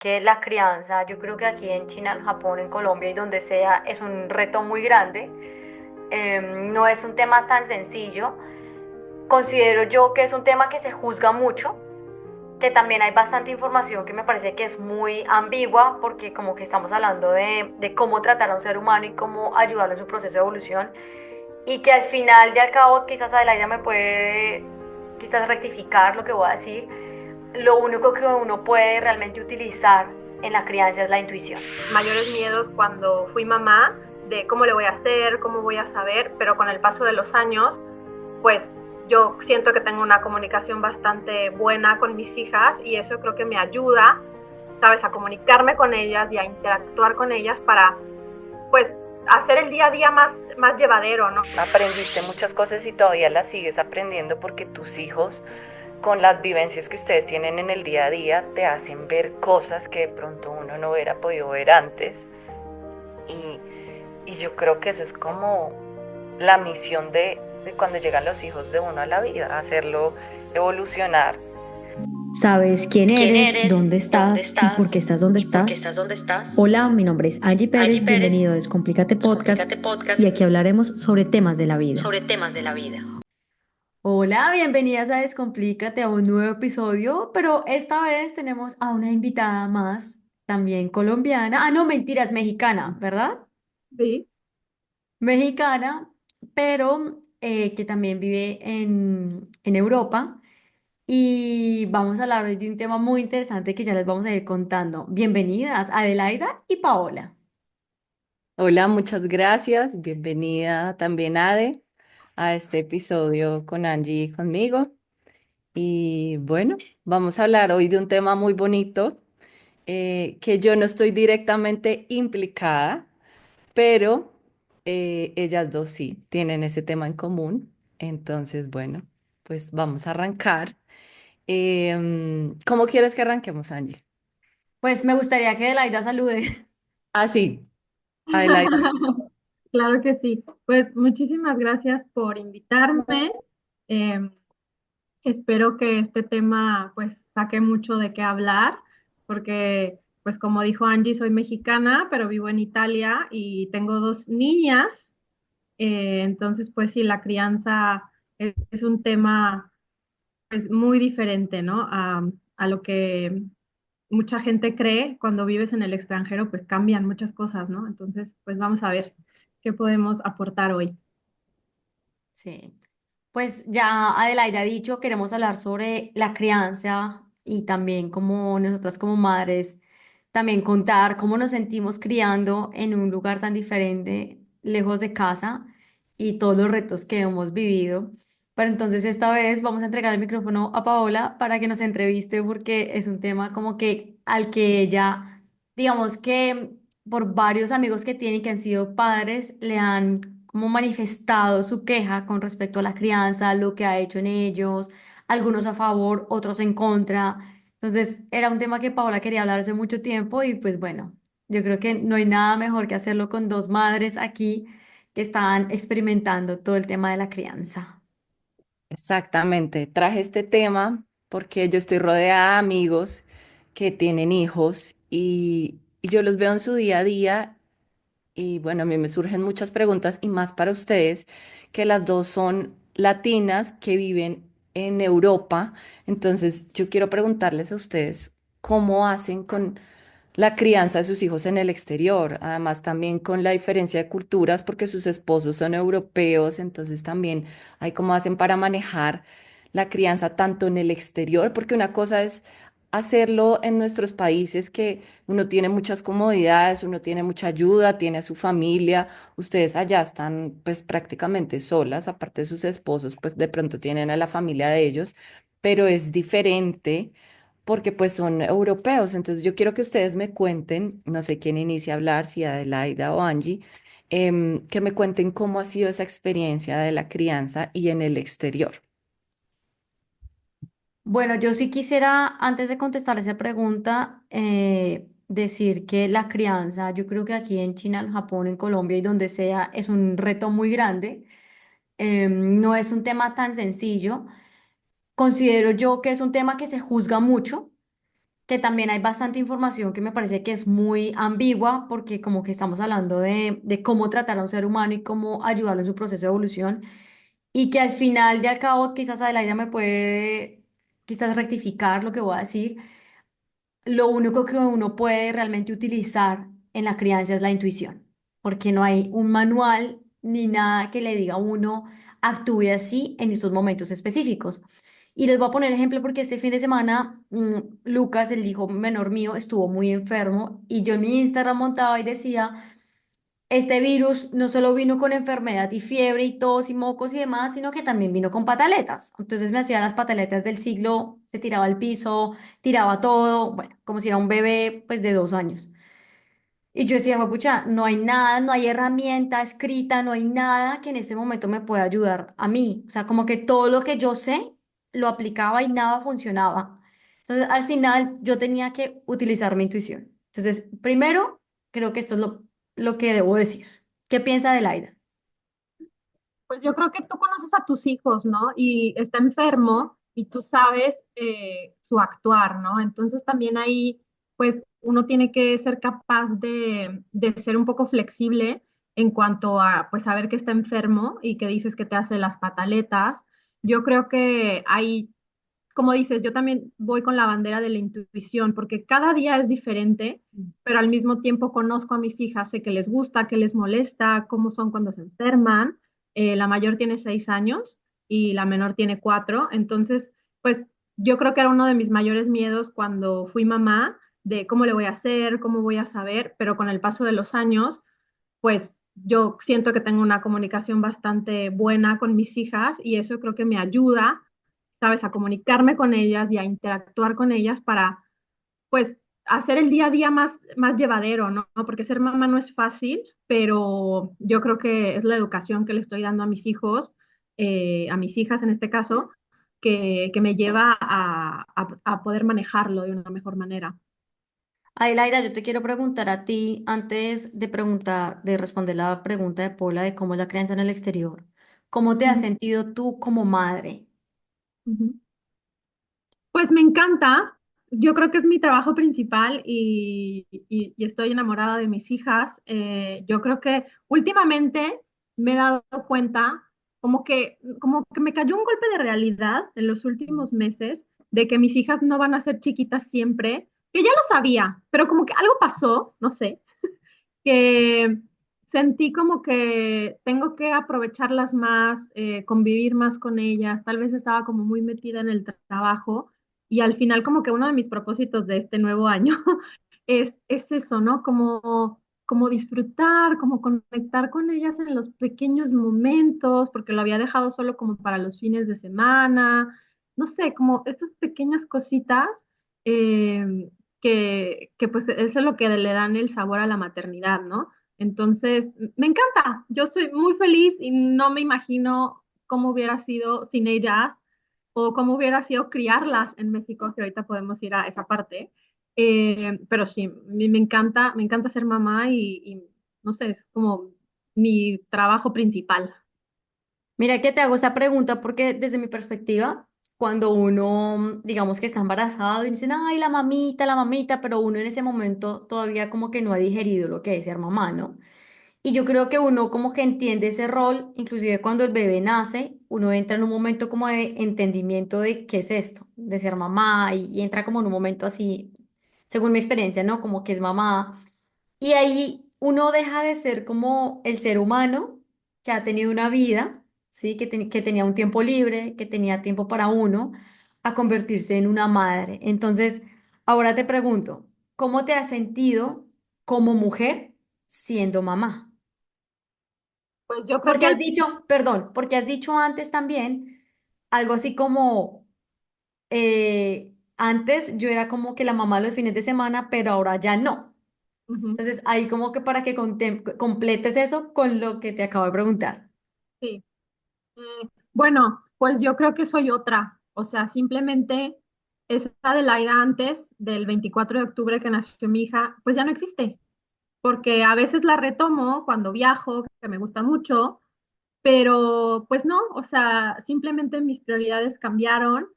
que la crianza, yo creo que aquí en China, en Japón, en Colombia y donde sea, es un reto muy grande. No es un tema tan sencillo. Considero yo que es un tema que se juzga mucho, que también hay bastante información que me parece que es muy ambigua, porque como que estamos hablando de cómo tratar a un ser humano y cómo ayudarlo en su proceso de evolución, y que al final de al cabo quizás Adelaida me puede quizás rectificar lo que voy a decir. Lo único que uno puede realmente utilizar en la crianza es la intuición. Mayores miedos cuando fui mamá de cómo le voy a hacer, cómo voy a saber, pero con el paso de los años, pues yo siento que tengo una comunicación bastante buena con mis hijas y eso creo que me ayuda, sabes, a comunicarme con ellas y a interactuar con ellas para, pues, hacer el día a día más llevadero, ¿no? Aprendiste muchas cosas y todavía las sigues aprendiendo porque tus hijos, con las vivencias que ustedes tienen en el día a día, te hacen ver cosas que de pronto uno no hubiera podido ver antes. Y, y yo creo que eso es como la misión de cuando llegan los hijos de uno a la vida, hacerlo evolucionar. ¿Sabes quién ¿Quién eres, eres? dónde ¿Dónde estás y por estás? qué estás donde ¿Y por qué estás estás? donde estás? Hola, mi nombre es Angie Angie Pérez, Pérez, bienvenido a Descomplícate Podcast Descomplícate Podcast y aquí hablaremos sobre temas de la vida. sobre temas de la vida. Hola, bienvenidas a Descomplícate a un nuevo episodio, pero esta vez tenemos a una invitada más, también colombiana. Ah, no, mentiras, mexicana, ¿verdad? Sí. Mexicana, pero que también vive en Europa. Y vamos a hablar hoy de un tema muy interesante que ya les vamos a ir contando. Bienvenidas, Adelaida y Paola. Hola, muchas gracias. Bienvenida también, Ade, a este episodio con Angie y conmigo. Y bueno, vamos a hablar hoy de un tema muy bonito que yo no estoy directamente implicada, pero ellas dos sí tienen ese tema en común. Entonces, bueno, pues vamos a arrancar. ¿Cómo quieres que arranquemos, Angie? Pues me gustaría que Adelaida salude. Ah, sí, Adelaida. Claro que sí. Pues muchísimas gracias por invitarme. Eh, Espero que este tema pues saque mucho de qué hablar, porque pues como dijo Angie, soy mexicana, pero vivo en Italia y tengo dos niñas. Entonces pues sí, la crianza es un tema pues muy diferente, ¿no? A lo que mucha gente cree cuando vives en el extranjero, pues cambian muchas cosas, ¿no? Entonces pues vamos a ver qué podemos aportar hoy. Sí. Pues ya Adelaida ha dicho, queremos hablar sobre la crianza y también como nosotras como madres, también contar cómo nos sentimos criando en un lugar tan diferente, lejos de casa y todos los retos que hemos vivido. Pero entonces esta vez vamos a entregar el micrófono a Paola para que nos entreviste porque es un tema como que al que ella, digamos que por varios amigos que tiene que han sido padres, le han como manifestado su queja con respecto a la crianza, lo que ha hecho en ellos, algunos a favor, otros en contra. Entonces, era un tema que Paola quería hablar hace mucho tiempo y pues bueno, yo creo que no hay nada mejor que hacerlo con dos madres aquí que están experimentando todo el tema de la crianza. Exactamente, traje este tema porque yo estoy rodeada de amigos que tienen hijos y yo los veo en su día a día y bueno, a mí me surgen muchas preguntas y más para ustedes, que las dos son latinas que viven en Europa. Entonces, yo quiero preguntarles a ustedes cómo hacen con la crianza de sus hijos en el exterior, además también con la diferencia de culturas, porque sus esposos son europeos, entonces también hay cómo hacen para manejar la crianza tanto en el exterior, porque una cosa es hacerlo en nuestros países que uno tiene muchas comodidades, uno tiene mucha ayuda, tiene a su familia, ustedes allá están pues prácticamente solas, aparte de sus esposos, pues de pronto tienen a la familia de ellos, pero es diferente porque pues son europeos. Entonces yo quiero que ustedes me cuenten, no sé quién inicia a hablar, si Adelaida o Angie, que me cuenten cómo ha sido esa experiencia de la crianza y en el exterior. Bueno, yo sí quisiera, antes de contestar esa pregunta, decir que la crianza, yo creo que aquí en China, en Japón, en Colombia y donde sea, es un reto muy grande. No es un tema tan sencillo. Considero yo que es un tema que se juzga mucho, que también hay bastante información que me parece que es muy ambigua porque como que estamos hablando de cómo tratar a un ser humano y cómo ayudarlo en su proceso de evolución y que al final y al cabo quizás Adelaida me puede quizás rectificar lo que voy a decir. Lo único que uno puede realmente utilizar en la crianza es la intuición, porque no hay un manual ni nada que le diga a uno actúe así en estos momentos específicos. Y les voy a poner ejemplo porque este fin de semana Lucas, el hijo menor mío, estuvo muy enfermo y yo en mi Instagram montaba y decía, este virus no solo vino con enfermedad y fiebre y tos y mocos y demás, sino que también vino con pataletas. Entonces me hacía las pataletas del siglo, se tiraba al piso, tiraba todo, bueno, como si era un bebé pues de 2 años. Y yo decía, pucha, no hay nada, no hay herramienta escrita, no hay nada que en este momento me pueda ayudar a mí. O sea, como que todo lo que yo sé lo aplicaba y nada funcionaba. Entonces, al final, yo tenía que utilizar mi intuición. Entonces, primero, creo que esto es lo que debo decir. ¿Qué piensa Adelaida? Pues yo creo que tú conoces a tus hijos, ¿no? Y está enfermo y tú sabes su actuar, ¿no? Entonces también ahí, pues uno tiene que ser capaz de ser un poco flexible en cuanto a, pues, saber que está enfermo y que dices que te hace las pataletas. Yo creo que hay, como dices, yo también voy con la bandera de la intuición, porque cada día es diferente, pero al mismo tiempo conozco a mis hijas, sé que les gusta, que les molesta, cómo son cuando se enferman. La mayor tiene 6 años y la menor tiene 4. Entonces, pues yo creo que era uno de mis mayores miedos cuando fui mamá, de cómo le voy a hacer, cómo voy a saber, pero con el paso de los años, pues yo siento que tengo una comunicación bastante buena con mis hijas y eso creo que me ayuda, ¿sabes?, a comunicarme con ellas y a interactuar con ellas para, pues, hacer el día a día más llevadero, ¿no? Porque ser mamá no es fácil, pero yo creo que es la educación que le estoy dando a mis hijos, a mis hijas en este caso, que me lleva a poder manejarlo de una mejor manera. Adelaida, yo te quiero preguntar a ti, antes de preguntar, de responder la pregunta de Paula de cómo es la crianza en el exterior, ¿cómo te has Ujú, sentido tú como madre? ujú. Pues me encanta, yo creo que es mi trabajo principal y estoy enamorada de mis hijas. Yo creo que últimamente me he dado cuenta como que me cayó un golpe de realidad en los últimos meses de que mis hijas no van a ser chiquitas siempre, que ya lo sabía, pero como que algo pasó, no sé, que sentí como que tengo que aprovecharlas más, convivir más con ellas. Tal vez estaba como muy metida en el trabajo y al final como que uno de mis propósitos de este nuevo año es eso, ¿no? Como disfrutar, como conectar con ellas en los pequeños momentos, porque lo había dejado solo como para los fines de semana, no sé, como estas pequeñas cositas que pues eso es lo que le dan el sabor a la maternidad, ¿no? Entonces, me encanta, yo soy muy feliz y no me imagino cómo hubiera sido sin ellas o cómo hubiera sido criarlas en México, que ahorita podemos ir a esa parte. Pero sí, me encanta ser mamá y no sé, es como mi trabajo principal. Mira que te hago esta pregunta porque desde mi perspectiva, cuando uno, digamos que está embarazado y dicen, ay, la mamita, pero uno en ese momento todavía como que no ha digerido lo que es ser mamá, ¿no? Y yo creo que uno como que entiende ese rol, inclusive cuando el bebé nace, uno entra en un momento como de entendimiento de qué es esto, de ser mamá, y entra como en un momento así, según mi experiencia, ¿no? Como que es mamá. Y ahí uno deja de ser como el ser humano que ha tenido una vida, ¿sí? Que tenía un tiempo libre, que tenía tiempo para uno, a convertirse en una madre. Entonces, ahora te pregunto, ¿cómo te has sentido como mujer siendo mamá? Pues yo creo que Porque has dicho, perdón, porque has dicho antes también algo así como, antes yo era como que la mamá los fines de semana, pero ahora ya no. ujú, Entonces, ahí como que para que completes eso con lo que te acabo de preguntar. sí. Bueno, pues yo creo que soy otra. O sea, simplemente esa Adelaida antes del 24 de octubre que nació mi hija, pues ya no existe. Porque a veces la retomo cuando viajo, que me gusta mucho, pero pues no, o sea, simplemente mis prioridades cambiaron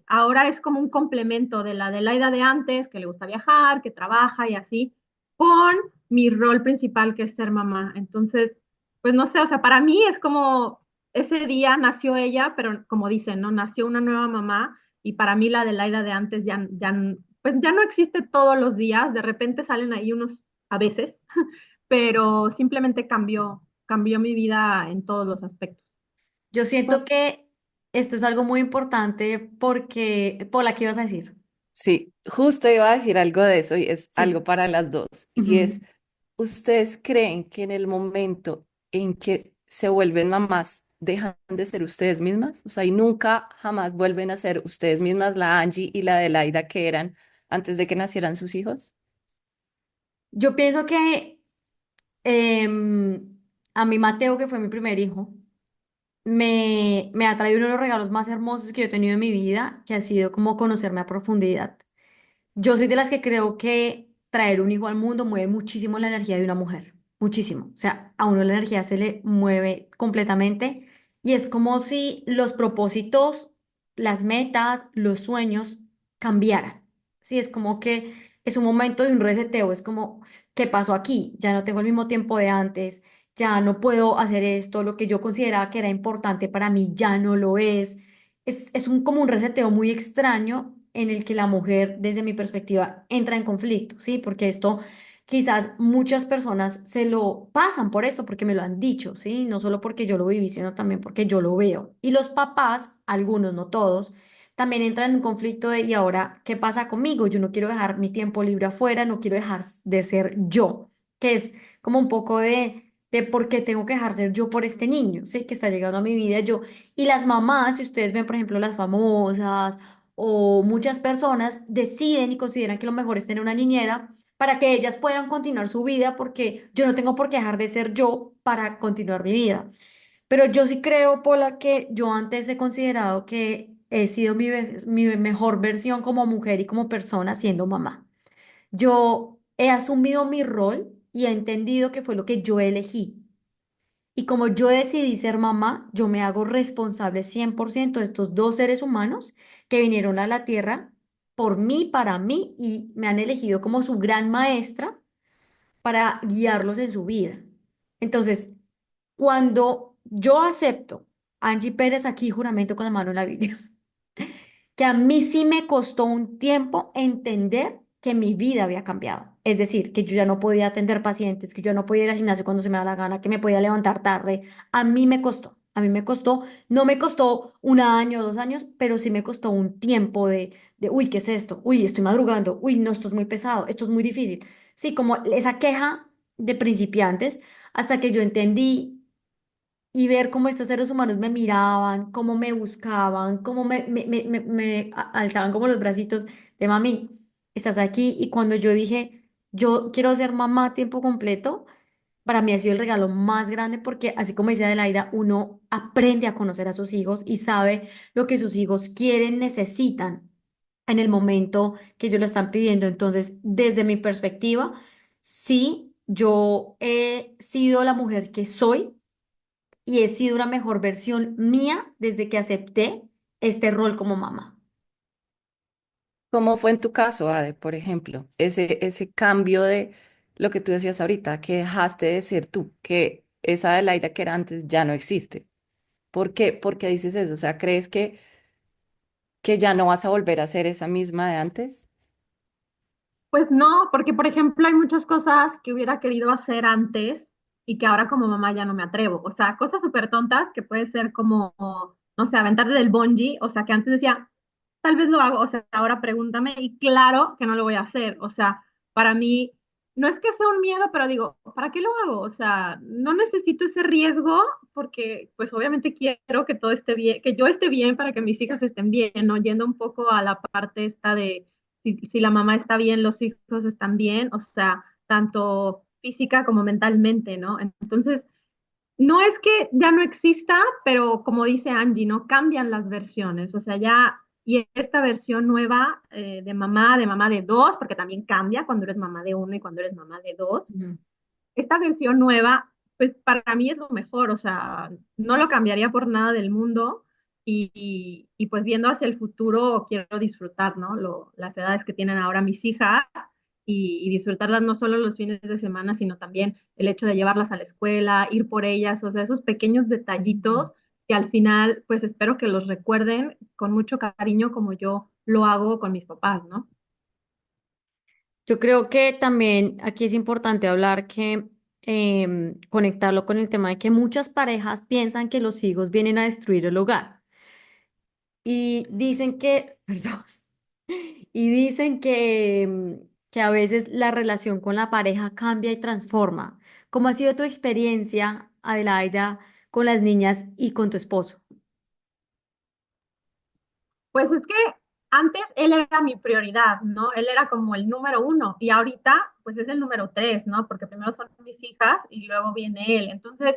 ahora es como un complemento de la Adelaida de antes, que le gusta viajar, que trabaja y así, con mi rol principal que es ser mamá. Entonces, pues no sé, o sea, para mí es como ese día nació ella, pero como dicen, ¿no? Nació una nueva mamá y para mí la Adelaida de antes pues ya no existe todos los días, de repente salen ahí unos a veces, pero simplemente cambió mi vida en todos los aspectos. Yo siento que esto es algo muy importante porque, por la que ibas a decir. Sí, justo iba a decir algo de eso y es algo Sí. para las dos. Y Ujú. es, ¿ustedes creen que en el momento en que se vuelven mamás, dejan de ser ustedes mismas? O sea, y nunca jamás vuelven a ser ustedes mismas, la Angie y la Adelaida que eran antes de que nacieran sus hijos. Yo pienso que a mi Mateo, que fue mi primer hijo, me ha traído uno de los regalos más hermosos que yo he tenido en mi vida, que ha sido como conocerme a profundidad. Yo soy de las que creo que traer un hijo al mundo mueve muchísimo la energía de una mujer, muchísimo. O sea, a uno la energía se le mueve completamente y es como si los propósitos, las metas, los sueños cambiaran. Sí, es como que es un momento de un reseteo, es como, ¿qué pasó aquí? Ya no tengo el mismo tiempo de antes, ya no puedo hacer esto, lo que yo consideraba que era importante para mí ya no lo es. Como un reseteo muy extraño en el que la mujer, desde mi perspectiva, entra en conflicto, ¿sí? Porque esto quizás muchas personas se lo pasan por esto, porque me lo han dicho, ¿sí? No solo porque yo lo viví, sino también porque yo lo veo. Y los papás, algunos, no todos, también entran en un conflicto de, ¿y ahora qué pasa conmigo? Yo no quiero dejar mi tiempo libre afuera, no quiero dejar de ser yo, que es como un poco de por qué tengo que dejar ser yo por este niño, ¿sí? Que está llegando a mi vida yo. Y las mamás, si ustedes ven, por ejemplo, las famosas o muchas personas deciden y consideran que lo mejor es tener una niñera para que ellas puedan continuar su vida porque yo no tengo por qué dejar de ser yo para continuar mi vida. Pero yo sí creo, Paula, que yo antes he considerado que he sido mi mejor versión como mujer y como persona siendo mamá. Yo he asumido mi rol y he entendido que fue lo que yo elegí. Y como yo decidí ser mamá, yo me hago responsable 100% de estos dos seres humanos que vinieron a la tierra por mí, para mí, y me han elegido como su gran maestra para guiarlos en su vida. Entonces, cuando yo acepto, Angie Pérez, aquí juramento con la mano en la Biblia, que a mí sí me costó un tiempo entender que mi vida había cambiado. Es decir, que yo ya no podía atender pacientes, que yo no podía ir al gimnasio cuando se me da la gana, que me podía levantar tarde. A mí me costó, no me costó un año, 2 años, pero sí me costó un tiempo uy, ¿qué es esto? Uy, estoy madrugando. Uy, no, esto es muy pesado, esto es muy difícil. Sí, como esa queja de principiantes, hasta que yo entendí y ver cómo estos seres humanos me miraban, cómo me buscaban, cómo alzaban como los bracitos de mami, estás aquí. Y cuando yo dije, yo quiero ser mamá a tiempo completo, para mí ha sido el regalo más grande porque, así como dice Adelaida, uno aprende a conocer a sus hijos y sabe lo que sus hijos quieren, necesitan en el momento que ellos lo están pidiendo. Entonces, desde mi perspectiva, sí, yo he sido la mujer que soy y he sido una mejor versión mía desde que acepté este rol como mamá. ¿Cómo fue en tu caso, Ade, por ejemplo, ese cambio de lo que tú decías ahorita, que dejaste de ser tú, que esa Adelaida que era antes ya no existe? ¿Por qué? ¿Por qué dices eso? O sea, ¿crees que ya no vas a volver a ser esa misma de antes? Pues no, porque por ejemplo hay muchas cosas que hubiera querido hacer antes y que ahora como mamá ya no me atrevo. O sea, cosas súper tontas que puede ser como, no sé, aventarte del bungee. O sea, que antes decía, tal vez lo hago. O sea, ahora pregúntame y claro que no lo voy a hacer. O sea, para mí no es que sea un miedo, pero digo, ¿para qué lo hago? O sea, no necesito ese riesgo porque pues obviamente quiero que todo esté bien, que yo esté bien para que mis hijas estén bien, ¿no? Yendo un poco a la parte esta de si la mamá está bien, los hijos están bien, o sea, tanto física como mentalmente, ¿no? Entonces, no es que ya no exista, pero como dice Angie, ¿no? Cambian las versiones, o sea, ya, y esta versión nueva de mamá de dos, porque también cambia cuando eres mamá de uno y cuando eres mamá de dos, Ujú. esta versión nueva, pues para mí es lo mejor, o sea, no lo cambiaría por nada del mundo. y pues viendo hacia el futuro quiero disfrutar, ¿no? Las edades que tienen ahora mis hijas y disfrutarlas no solo los fines de semana, sino también el hecho de llevarlas a la escuela, ir por ellas, o sea, esos pequeños detallitos que al final pues espero que los recuerden con mucho cariño como yo lo hago con mis papás, ¿no? Yo creo que también aquí es importante hablar que conectarlo con el tema de que muchas parejas piensan que los hijos vienen a destruir el hogar y dicen que, perdón, y dicen que a veces la relación con la pareja cambia y transforma. ¿Cómo ha sido tu experiencia, Adelaida, con las niñas y con tu esposo? Pues es que antes él era mi prioridad, ¿no? Él era como el número uno y ahorita pues es el número tres, ¿no? Porque primero son mis hijas y luego viene él. Entonces,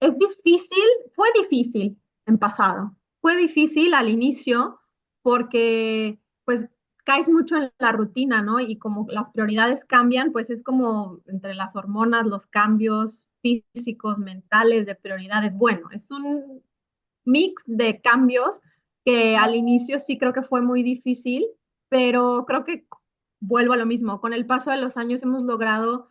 es difícil, fue difícil en pasado, fue difícil al inicio porque pues caes mucho en la rutina, ¿no? Y como las prioridades cambian, pues es como entre las hormonas, los cambios físicos, mentales, de prioridades. Bueno, es un mix de cambios que al inicio sí creo que fue muy difícil, pero creo que vuelvo a lo mismo. Con el paso de los años hemos logrado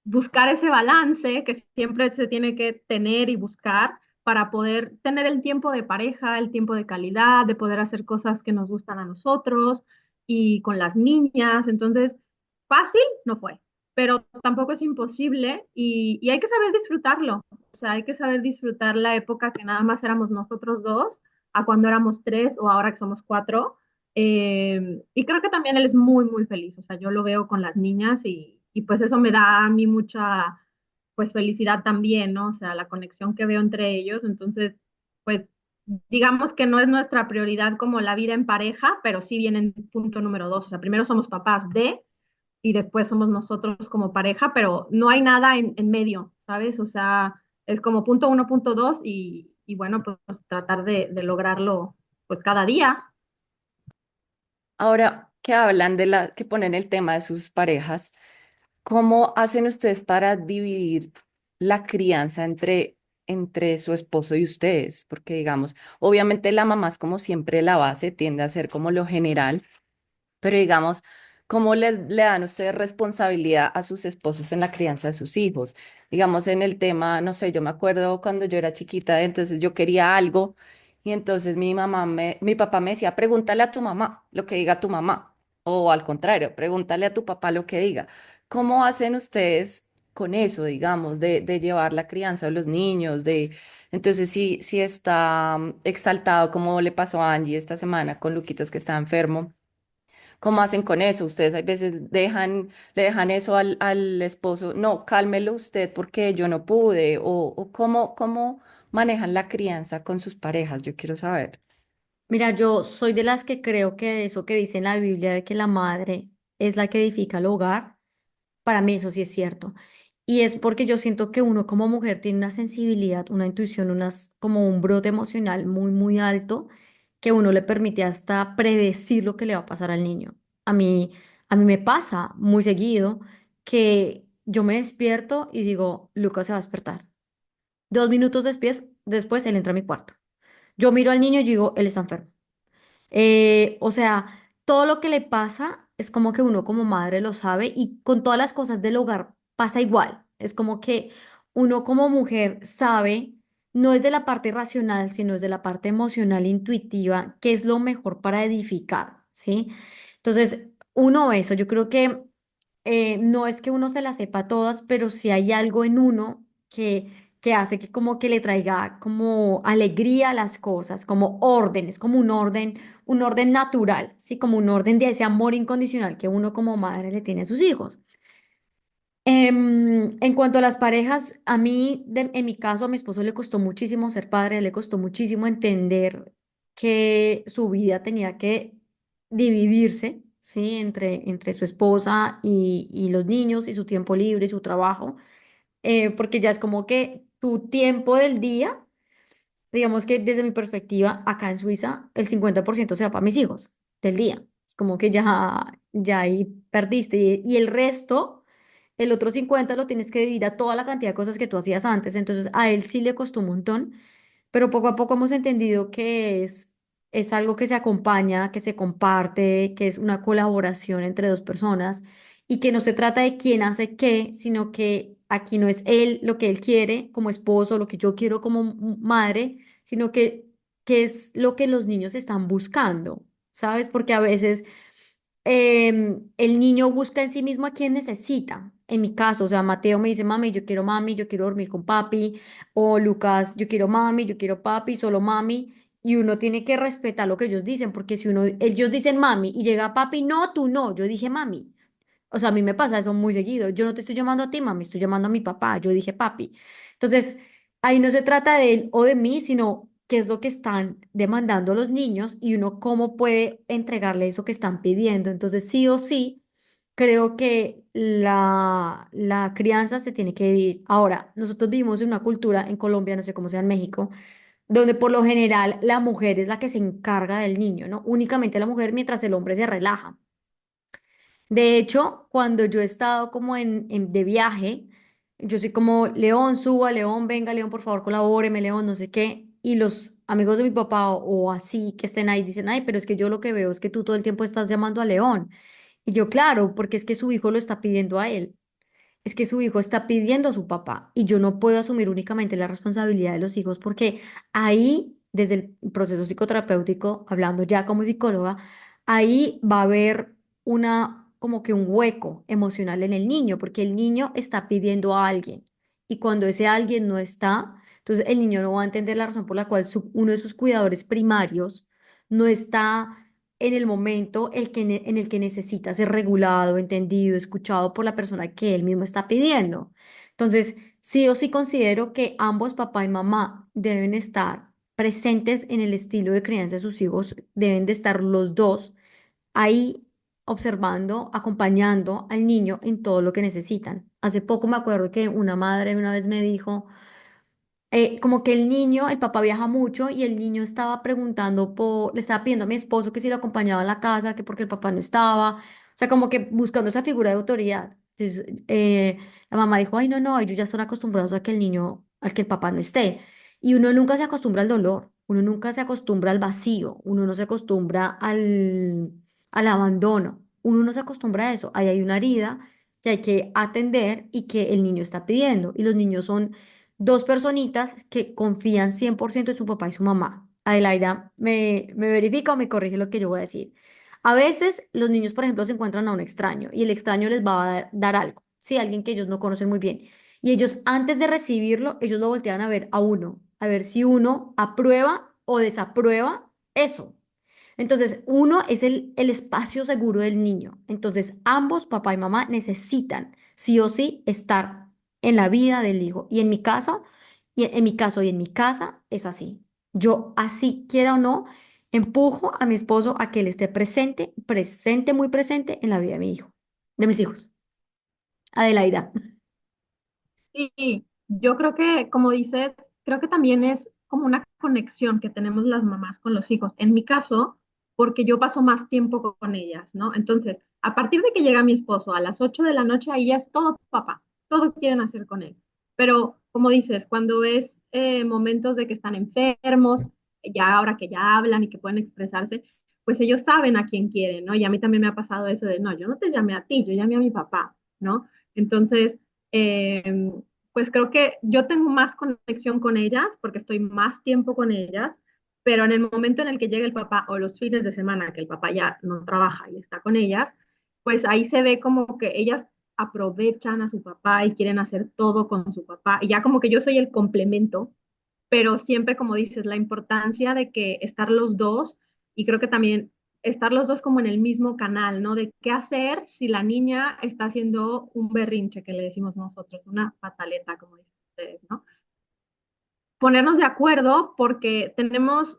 buscar ese balance que siempre se tiene que tener y buscar para poder tener el tiempo de pareja, el tiempo de calidad, de poder hacer cosas que nos gustan a nosotros y con las niñas. Entonces, fácil no fue, pero tampoco es imposible y hay que saber disfrutarlo. O sea, hay que saber disfrutar la época que nada más éramos nosotros dos, a cuando éramos tres o ahora que somos cuatro. Y creo que también él es muy, muy feliz. O sea, yo lo veo con las niñas y pues eso me da a mí mucha, pues felicidad también, ¿no? O sea, la conexión que veo entre ellos. Entonces, pues digamos que no es nuestra prioridad como la vida en pareja, pero sí viene en punto número dos. O sea, primero somos papás de y después somos nosotros como pareja, pero no hay nada en medio, ¿sabes? O sea, es como punto uno, punto dos y bueno, pues tratar de lograrlo pues cada día. Ahora que hablan de que ponen el tema de sus parejas, ¿cómo hacen ustedes para dividir la crianza entre su esposo y ustedes? Porque digamos, obviamente la mamá es como siempre la base, tiende a ser como lo general, pero digamos, ¿cómo le dan ustedes responsabilidad a sus esposos en la crianza de sus hijos? Digamos, en el tema, no sé, yo me acuerdo cuando yo era chiquita, entonces yo quería algo y entonces mi papá me decía, pregúntale a tu mamá lo que diga tu mamá, o al contrario, pregúntale a tu papá lo que diga. ¿Cómo hacen ustedes con eso, digamos, de llevar la crianza de los niños, entonces si está exaltado, como le pasó a Angie esta semana con Luquitos que está enfermo? ¿Cómo hacen con eso? Ustedes a veces le dejan eso al esposo, no, cálmelo usted porque yo no pude, o cómo manejan la crianza con sus parejas, yo quiero saber. Mira, yo soy de las que creo que eso que dice en la Biblia de que la madre es la que edifica el hogar, para mí eso sí es cierto. Y es porque yo siento que uno como mujer tiene una sensibilidad, una intuición, como un brote emocional muy, muy alto que uno le permite hasta predecir lo que le va a pasar al niño. A mí, a mí me pasa muy seguido que yo me despierto y digo, Lucas se va a despertar. 2 minutos después él entra a mi cuarto. Yo miro al niño y digo, él está enfermo. O sea, todo lo que le pasa es como que uno como madre lo sabe y con todas las cosas del hogar pasa igual. Es como que uno como mujer sabe, no es de la parte racional, sino es de la parte emocional, intuitiva, qué es lo mejor para edificar, ¿sí? Entonces, uno eso, yo creo que no es que uno se las sepa todas, pero si hay algo en uno que hace que como que le traiga como alegría a las cosas, como órdenes, como un orden natural, ¿sí? Como un orden de ese amor incondicional que uno como madre le tiene a sus hijos. En cuanto a las parejas, a mí, en mi caso, a mi esposo le costó muchísimo ser padre, le costó muchísimo entender que su vida tenía que dividirse, ¿sí? Entre su esposa y los niños y su tiempo libre y su trabajo, porque ya es como que tu tiempo del día, digamos que desde mi perspectiva, acá en Suiza, el 50% se va para mis hijos del día. Es como que ya ahí perdiste y el resto, el otro 50 lo tienes que dividir a toda la cantidad de cosas que tú hacías antes. Entonces a él sí le costó un montón pero poco a poco hemos entendido que es algo que se acompaña, que se comparte, que es una colaboración entre dos personas y que no se trata de quién hace qué, sino que aquí no es él lo que él quiere como esposo, lo que yo quiero como madre, sino que es lo que los niños están buscando, ¿sabes? Porque a veces el niño busca en sí mismo a quien necesita. En mi caso, o sea, Mateo me dice, mami, yo quiero dormir con papi, o Lucas, yo quiero mami, yo quiero papi, solo mami, y uno tiene que respetar lo que ellos dicen, porque si ellos dicen mami y llega papi, no, tú no, yo dije mami. O sea, a mí me pasa eso muy seguido. Yo no te estoy llamando a ti, mami, estoy llamando a mi papá. Yo dije papi. Entonces, ahí no se trata de él o de mí, sino qué es lo que están demandando los niños y uno cómo puede entregarle eso que están pidiendo. Entonces, sí o sí, creo que la crianza se tiene que vivir. Ahora, nosotros vivimos en una cultura en Colombia, no sé cómo sea en México, donde por lo general la mujer es la que se encarga del niño, ¿no? Únicamente la mujer mientras el hombre se relaja. De hecho, cuando yo he estado como de viaje, yo soy como, León, suba, León, venga, León, por favor, colabóreme, León, no sé qué. Y los amigos de mi papá o así que estén ahí dicen, ay, pero es que yo lo que veo es que tú todo el tiempo estás llamando a León. Y yo, claro, porque es que su hijo lo está pidiendo a él, es que su hijo está pidiendo a su papá y yo no puedo asumir únicamente la responsabilidad de los hijos porque ahí, desde el proceso psicoterapéutico, hablando ya como psicóloga, ahí va a haber como que un hueco emocional en el niño porque el niño está pidiendo a alguien y cuando ese alguien no está, entonces el niño no va a entender la razón por la cual uno de sus cuidadores primarios no está en el momento en el que necesita ser regulado, entendido, escuchado por la persona que él mismo está pidiendo. Entonces, sí o sí considero que ambos, papá y mamá, deben estar presentes en el estilo de crianza de sus hijos, deben de estar los dos ahí observando, acompañando al niño en todo lo que necesitan. Hace poco me acuerdo que una madre una vez me dijo, como que el niño, el papá viaja mucho y el niño estaba preguntando le estaba pidiendo a mi esposo que si lo acompañaba a la casa, que porque el papá no estaba, o sea, como que buscando esa figura de autoridad. Entonces, la mamá dijo, ay, no, no, ellos ya son acostumbrados a que el niño, al que el papá no esté. Y uno nunca se acostumbra al dolor, uno nunca se acostumbra al vacío, uno no se acostumbra al abandono, uno no se acostumbra a eso. Ahí hay una herida que hay que atender y que el niño está pidiendo. Y los niños son dos personitas que confían 100% en su papá y su mamá. Adelaida, me verifica o me corrige lo que yo voy a decir. A veces los niños, por ejemplo, se encuentran a un extraño y el extraño les va a dar algo, sí, alguien que ellos no conocen muy bien. Y ellos, antes de recibirlo, ellos lo voltean a ver a uno, a ver si uno aprueba o desaprueba eso. Entonces, uno es el espacio seguro del niño. Entonces, ambos, papá y mamá, necesitan sí o sí estar en la vida del hijo. Y en mi caso, y en mi casa es así. Yo, así quiera o no, empujo a mi esposo a que él esté presente, presente, muy presente en la vida de mi hijo, de mis hijos. Adelaida. Y yo creo que, como dices, creo que también es como una conexión que tenemos las mamás con los hijos. En mi caso, porque yo paso más tiempo con ellas, ¿no? Entonces, a partir de que llega mi esposo a las 8 de la noche, ahí ya es todo papá, todo quieren hacer con él. Pero, como dices, cuando es momentos de que están enfermos, ya ahora que ya hablan y que pueden expresarse, pues ellos saben a quién quieren, ¿no? Y a mí también me ha pasado eso de, no, yo no te llamé a ti, yo llamé a mi papá, ¿no? Entonces, eh, pues creo que yo tengo más conexión con ellas porque estoy más tiempo con ellas, pero en el momento en el que llega el papá o los fines de semana que el papá ya no trabaja y está con ellas, pues ahí se ve como que ellas aprovechan a su papá y quieren hacer todo con su papá y ya como que yo soy el complemento, pero siempre como dices, la importancia de que estar los dos y creo que también estar los dos como en el mismo canal, ¿no? De qué hacer si la niña está haciendo un berrinche, que le decimos nosotros, una pataleta, como dicen ustedes, ¿no? Ponernos de acuerdo porque tenemos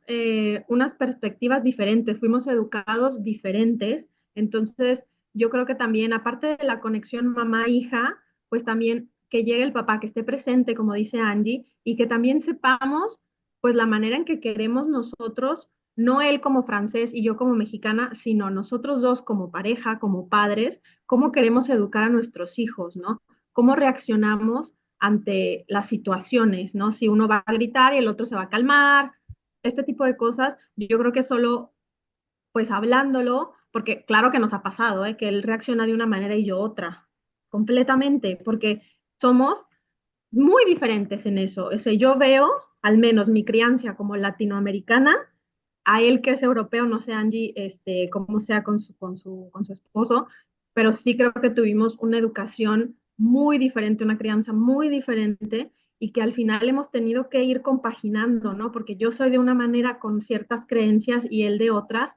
unas perspectivas diferentes, fuimos educados diferentes, entonces yo creo que también, aparte de la conexión mamá-hija, pues también que llegue el papá, que esté presente, como dice Angie, y que también sepamos pues la manera en que queremos nosotros, no él como francés y yo como mexicana, sino nosotros dos como pareja, como padres, cómo queremos educar a nuestros hijos, ¿no? ¿Cómo reaccionamos ante las situaciones, ¿no? Si uno va a gritar y el otro se va a calmar, este tipo de cosas, yo creo que solo pues hablándolo, porque claro que nos ha pasado, ¿eh? Que él reacciona de una manera y yo otra, completamente, porque somos muy diferentes en eso. O sea, yo veo, al menos mi crianza como latinoamericana, a él que es europeo, no sé, Angie, cómo sea con su esposo, pero sí creo que tuvimos una educación muy diferente, una crianza muy diferente y que al final hemos tenido que ir compaginando, ¿no? Porque yo soy de una manera con ciertas creencias y él de otras,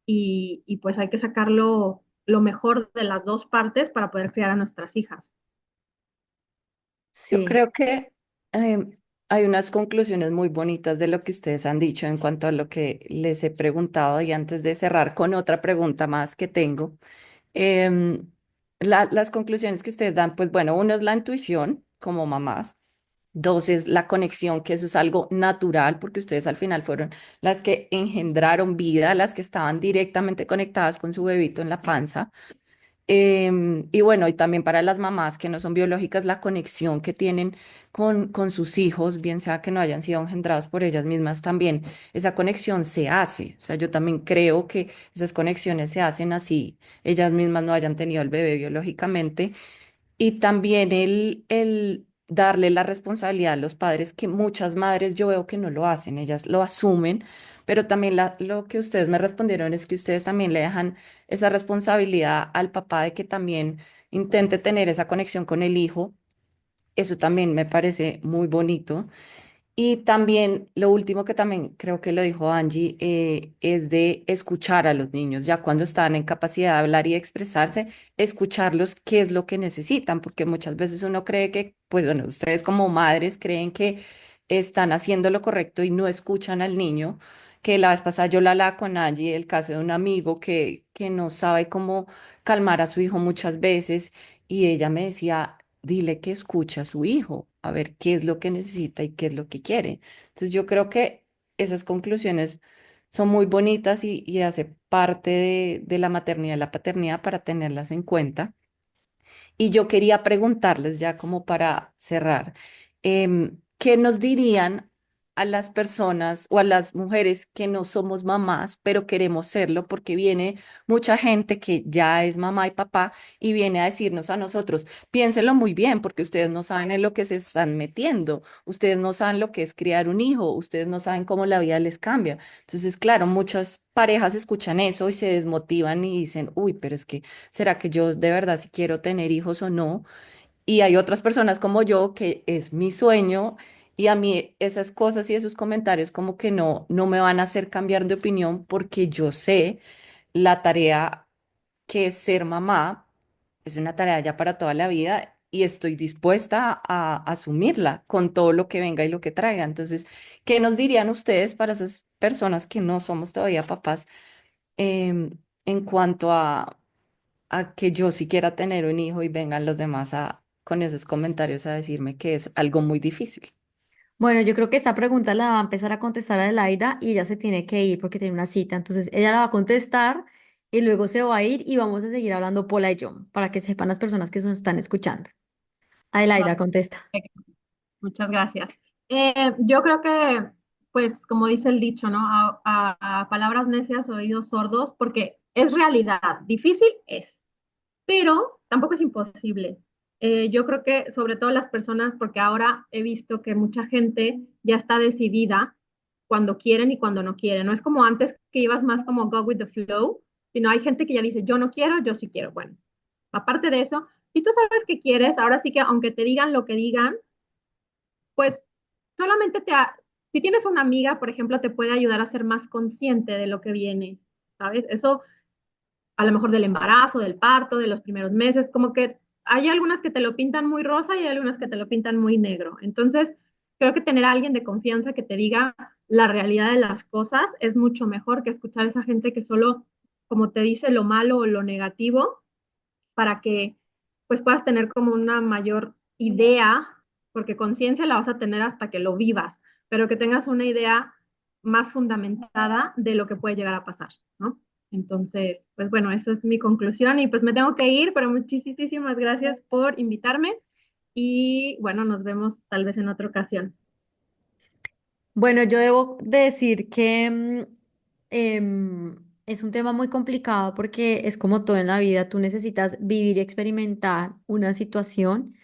y pues hay que sacarlo lo mejor de las dos partes para poder criar a nuestras hijas. Yo Sí. creo que em, hay unas conclusiones muy bonitas de lo que ustedes han dicho en cuanto a lo que les he preguntado y antes de cerrar con otra pregunta más que tengo. em, las conclusiones que ustedes dan, pues bueno, uno es la intuición como mamás. Dos es la conexión, que eso es algo natural porque ustedes al final fueron las que engendraron vida, las que estaban directamente conectadas con su bebito en la panza. Y bueno, y también para las mamás que no son biológicas, la conexión que tienen con sus hijos, bien sea que no hayan sido engendrados por ellas mismas, también esa conexión se hace. O sea, yo también creo que esas conexiones se hacen así, ellas mismas no hayan tenido el bebé biológicamente. Y también el darle la responsabilidad a los padres, que muchas madres yo veo que no lo hacen, ellas lo asumen, pero también lo que ustedes me respondieron es que ustedes también le dejan esa responsabilidad al papá de que también intente tener esa conexión con el hijo. Eso también me parece muy bonito. Y también lo último que también creo que lo dijo Angie, es de escuchar a los niños, ya cuando están en capacidad de hablar y expresarse, escucharlos qué es lo que necesitan, porque muchas veces uno cree que, pues bueno, ustedes como madres creen que están haciendo lo correcto y no escuchan al niño, que la vez pasada yo la hablaba con Angie, el caso de un amigo que no sabe cómo calmar a su hijo muchas veces y ella me decía, dile que escucha a su hijo, a ver qué es lo que necesita y qué es lo que quiere. Entonces yo creo que esas conclusiones son muy bonitas y hace parte de la maternidad y la paternidad para tenerlas en cuenta. Y yo quería preguntarles ya como para cerrar, ¿qué nos dirían a las personas o a las mujeres que no somos mamás, pero queremos serlo? Porque viene mucha gente que ya es mamá y papá y viene a decirnos a nosotros, piénsenlo muy bien, porque ustedes no saben en lo que se están metiendo, ustedes no saben lo que es criar un hijo, ustedes no saben cómo la vida les cambia. Entonces, claro, muchas parejas escuchan eso y se desmotivan y dicen, uy, pero es que ¿será que yo de verdad si quiero tener hijos o no? Y hay otras personas como yo que es mi sueño y a mí esas cosas y esos comentarios como que no me van a hacer cambiar de opinión porque yo sé la tarea que es ser mamá, es una tarea ya para toda la vida y estoy dispuesta a asumirla con todo lo que venga y lo que traiga. Entonces, ¿qué nos dirían ustedes para esas personas que no somos todavía papás, en cuanto a que yo sí quiera tener un hijo y vengan los demás con esos comentarios a decirme que es algo muy difícil? Bueno, yo creo que esta pregunta la va a empezar a contestar Adelaida y ella se tiene que ir porque tiene una cita. Entonces ella la va a contestar y luego se va a ir y vamos a seguir hablando Paula y yo para que sepan las personas que nos están escuchando. No, Adelaida, contesta. muchas gracias. Yo creo que, pues, como dice el dicho, ¿no? A palabras necias, oídos sordos, porque es realidad. Difícil es, pero tampoco es imposible. Yo creo que sobre todo las personas, porque ahora he visto que mucha gente ya está decidida cuando quieren y cuando no quieren. No es como antes que ibas más como go with the flow, sino hay gente que ya dice, yo no quiero, yo sí quiero. Bueno, aparte de eso, si tú sabes que quieres, ahora sí que aunque te digan lo que digan, pues solamente si tienes una amiga, por ejemplo, te puede ayudar a ser más consciente de lo que viene, ¿sabes? Eso a lo mejor del embarazo, del parto, de los primeros meses, como que hay algunas que te lo pintan muy rosa y hay algunas que te lo pintan muy negro. Entonces, creo que tener a alguien de confianza que te diga la realidad de las cosas es mucho mejor que escuchar a esa gente que solo, como te dice, lo malo o lo negativo para que pues puedas tener como una mayor idea, porque conciencia la vas a tener hasta que lo vivas, pero que tengas una idea más fundamentada de lo que puede llegar a pasar, ¿no? Entonces, pues bueno, esa es mi conclusión y pues me tengo que ir, pero muchísimas gracias por invitarme y bueno, nos vemos tal vez en otra ocasión. Bueno, yo debo decir que es un tema muy complicado porque es como todo en la vida, tú necesitas vivir y experimentar una situación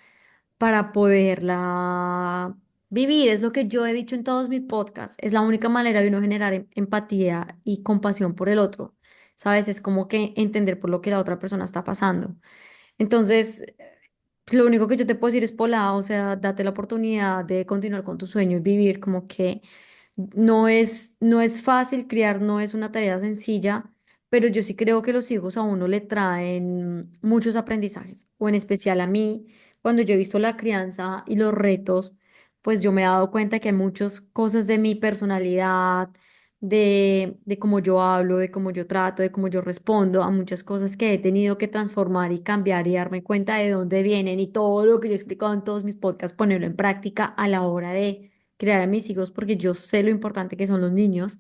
para poderla vivir. Es lo que yo he dicho en todos mis podcasts. Es la única manera de uno generar empatía y compasión por el otro. ¿Sabes? Es como que entender por lo que la otra persona está pasando. Entonces, lo único que yo te puedo decir es pola, o sea, date la oportunidad de continuar con tus sueños, vivir como que no es fácil criar, no es una tarea sencilla, pero yo sí creo que los hijos a uno le traen muchos aprendizajes, o en especial a mí, cuando yo he visto la crianza y los retos, pues yo me he dado cuenta que hay muchas cosas de mi personalidad, de cómo yo hablo, de cómo yo trato, de cómo yo respondo a muchas cosas que he tenido que transformar y cambiar y darme cuenta de dónde vienen y todo lo que yo he explicado en todos mis podcasts, ponerlo en práctica a la hora de crear a mis hijos, porque yo sé lo importante que son los niños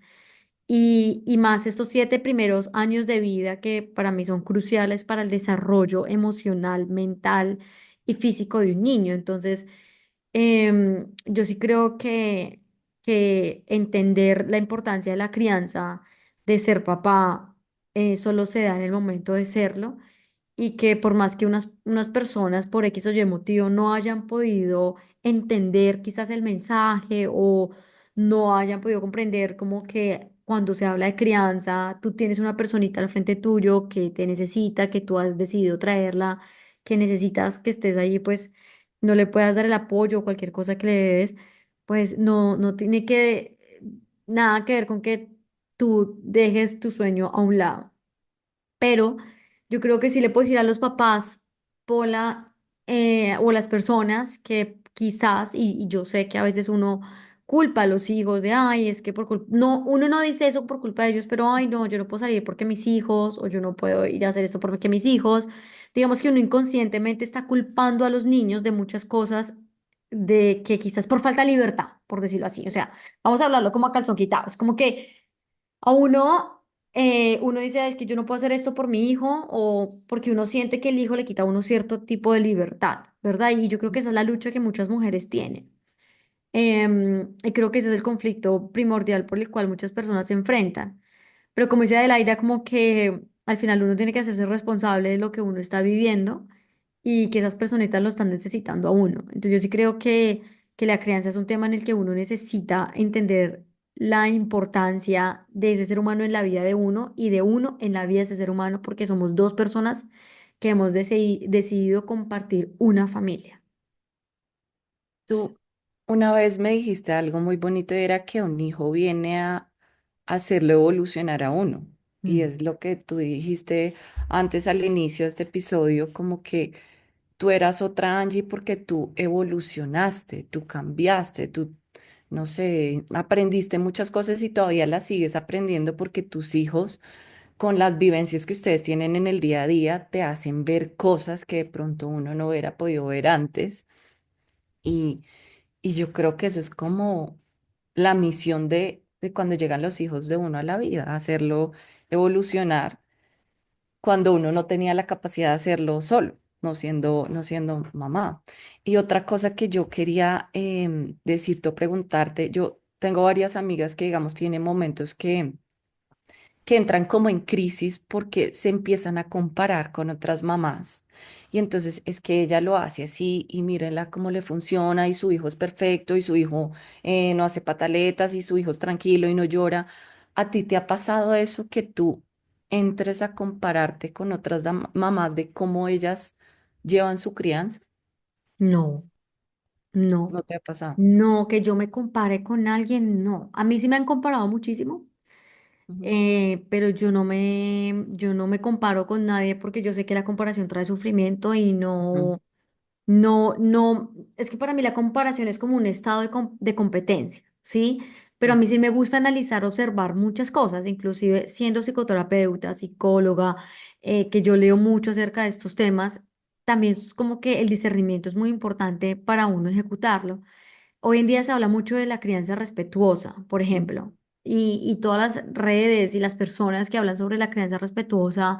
y más estos 7 primeros años de vida que para mí son cruciales para el desarrollo emocional, mental y físico de un niño. Entonces, yo sí creo que entender la importancia de la crianza, de ser papá, solo se da en el momento de serlo y que por más que unas personas por X o Y motivo no hayan podido entender quizás el mensaje o no hayan podido comprender como que cuando se habla de crianza, tú tienes una personita al frente tuyo que te necesita, que tú has decidido traerla, que necesitas que estés allí, pues no le puedas dar el apoyo o cualquier cosa que le des, pues no tiene que nada que ver con que tú dejes tu sueño a un lado. Pero yo creo que sí le puedo decir a los papás, Pola, o a las personas que quizás, y yo sé que a veces uno culpa a los hijos de, ay, es que por culpa, no, uno no dice eso por culpa de ellos, pero, ay, no, yo no puedo salir porque mis hijos, o yo no puedo ir a hacer esto porque mis hijos, digamos que uno inconscientemente está culpando a los niños de muchas cosas, de que quizás por falta de libertad, por decirlo así, o sea, vamos a hablarlo como a calzón quitado, es como que a uno dice, es que yo no puedo hacer esto por mi hijo o porque uno siente que el hijo le quita a uno cierto tipo de libertad, ¿verdad? Y yo creo que esa es la lucha que muchas mujeres tienen. Y creo que ese es el conflicto primordial por el cual muchas personas se enfrentan. Pero como dice Adelaida, como que al final uno tiene que hacerse responsable de lo que uno está viviendo y que esas personitas lo están necesitando a uno. Entonces yo sí creo que la crianza es un tema en el que uno necesita entender la importancia de ese ser humano en la vida de uno y de uno en la vida de ese ser humano, porque somos dos personas que hemos decidido compartir una familia. Tú una vez me dijiste algo muy bonito y era que un hijo viene a hacerlo evolucionar a uno. Y Mm. es lo que tú dijiste antes al inicio de este episodio, como que tú eras otra Angie porque tú evolucionaste, tú cambiaste, tú, no sé, aprendiste muchas cosas y todavía las sigues aprendiendo porque tus hijos, con las vivencias que ustedes tienen en el día a día, te hacen ver cosas que de pronto uno no hubiera podido ver antes. Y yo creo que eso es como la misión de cuando llegan los hijos de uno a la vida, hacerlo evolucionar cuando uno no tenía la capacidad de hacerlo solo, no siendo mamá. Y otra cosa que yo quería decirte o preguntarte, yo tengo varias amigas que, digamos, tienen momentos que entran como en crisis porque se empiezan a comparar con otras mamás. Y entonces es que ella lo hace así y mírenla cómo le funciona y su hijo es perfecto y su hijo no hace pataletas y su hijo es tranquilo y no llora. ¿A ti te ha pasado eso que tú entres a compararte con otras mamás de cómo ellas llevan su crianza? No, no, ¿No te ha pasado? no, que yo me compare con alguien, no. A mí sí me han comparado muchísimo, Ujú, pero yo no me comparo con nadie porque yo sé que la comparación trae sufrimiento y ujú, no, es que para mí la comparación es como un estado de competencia, ¿sí? Pero a sí, mí sí me gusta analizar, observar muchas cosas, inclusive siendo psicoterapeuta, psicóloga, que yo leo mucho acerca de estos temas, también es como que el discernimiento es muy importante para uno ejecutarlo. Hoy en día se habla mucho de la crianza respetuosa, por ujú, ejemplo, y todas las redes y las personas que hablan sobre la crianza respetuosa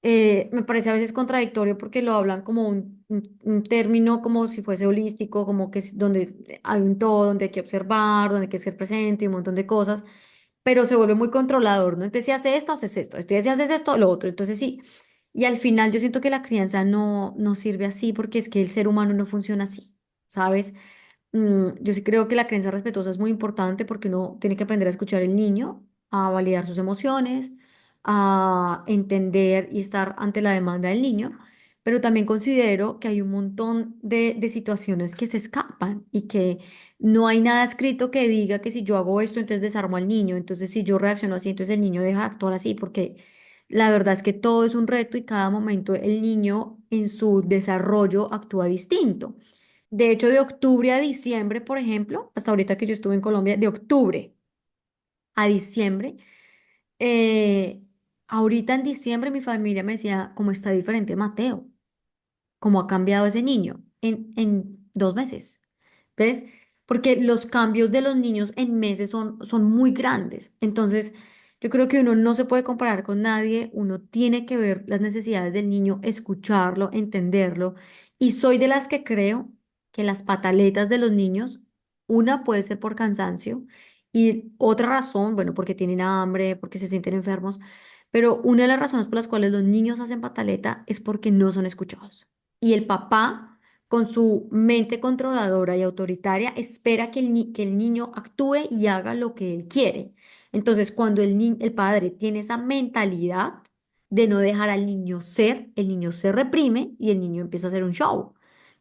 Me parece a veces contradictorio porque lo hablan como un término como si fuese holístico, como que es donde hay un todo, donde hay que observar, donde hay que ser presente y un montón de cosas, pero se vuelve muy controlador, ¿no? Entonces, si haces esto, si haces esto, lo otro, entonces sí. Y al final yo siento que la crianza no sirve así porque es que el ser humano no funciona así, ¿sabes? Yo sí creo que la crianza respetuosa es muy importante porque uno tiene que aprender a escuchar al niño, a validar sus emociones, a entender y estar ante la demanda del niño, pero también considero que hay un montón de situaciones que se escapan y que no hay nada escrito que diga que si yo hago esto, entonces desarmo al niño, entonces si yo reacciono así, entonces el niño deja de actuar así, porque la verdad es que todo es un reto y cada momento el niño en su desarrollo actúa distinto. De hecho, de octubre a diciembre, por ejemplo, hasta ahorita que yo estuve en Colombia, de octubre a diciembre, eh, ahorita en diciembre mi familia me decía, ¿cómo está diferente Mateo? ¿Cómo ha cambiado ese niño en 2 meses? ¿Ves? Porque los cambios de los niños en meses son muy grandes. Entonces, yo creo que uno no se puede comparar con nadie, uno tiene que ver las necesidades del niño, escucharlo, entenderlo. Y soy de las que creo que las pataletas de los niños, una puede ser por cansancio y otra razón, bueno, porque tienen hambre, porque se sienten enfermos, pero una de las razones por las cuales los niños hacen pataleta es porque no son escuchados. Y el papá con su mente controladora y autoritaria, espera que el niño actúe y haga lo que él quiere. Entonces, cuando el padre tiene esa mentalidad de no dejar al niño ser, el niño se reprime y el niño empieza a hacer un show.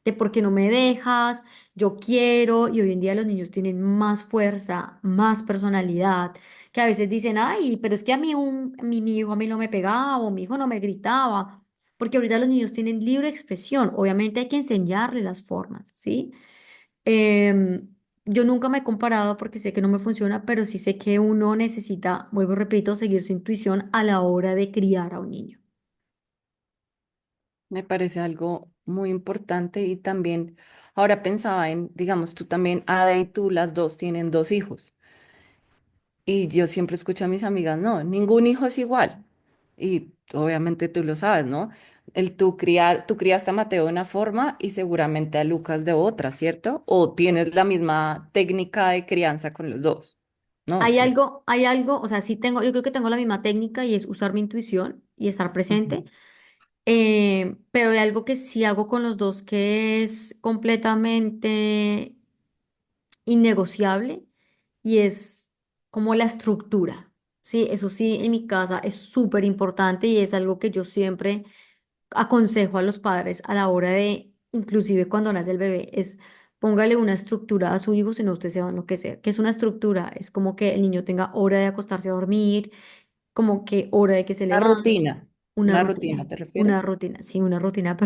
De por qué no me dejas, yo quiero, y hoy en día los niños tienen más fuerza, más personalidad, que a veces dicen, ay, pero es que a mí mi hijo a mí no me pegaba o mi hijo no me gritaba porque ahorita los niños tienen libre expresión, obviamente hay que enseñarle las formas, ¿sí? Em, yo nunca me he comparado porque sé que no me funciona, pero sí sé que uno necesita, vuelvo y repito, seguir su intuición a la hora de criar a un niño. Me parece algo muy importante y también ahora pensaba en, digamos, tú también, Ada y tú, las dos tienen dos hijos. Y yo siempre escucho a mis amigas, no, ningún hijo es igual. Y obviamente tú lo sabes, ¿no? Tú criaste a Mateo de una forma y seguramente a Lucas de otra, ¿cierto? O tienes la misma técnica de crianza con los dos. No, ¿cierto? O sea, sí tengo, yo creo que tengo la misma técnica y es usar mi intuición y estar Ujú. presente, pero hay algo que sí hago con los dos que es completamente innegociable y es como la estructura. Sí, eso sí, en mi casa es súper importante y es algo que yo siempre aconsejo a los padres a la hora de, inclusive cuando nace el bebé, es póngale una estructura a su hijo, si no usted se va a enloquecer. ¿Qué es una estructura? Es como que el niño tenga hora de acostarse a dormir, como que hora de que se Una levante, rutina. una ¿Una rutina, rutina te una refieres? rutina, sí, una rutina,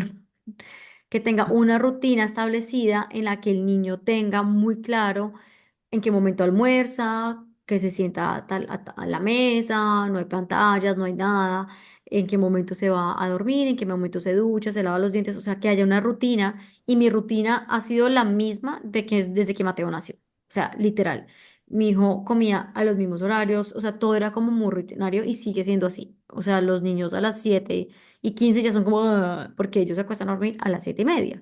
que tenga una rutina establecida en la que el niño tenga muy claro en qué momento almuerza, que se sienta a la mesa, no hay pantallas, no hay nada, en qué momento se va a dormir, en qué momento se ducha, se lava los dientes, o sea, que haya una rutina. Y mi rutina ha sido la misma desde que Mateo nació. O sea, literal. Mi hijo comía a los mismos horarios, o sea, todo era como muy rutinario y sigue siendo así. O sea, los niños a las 7:15 ya son como, "Ah", porque ellos se acuestan a dormir a las 7:30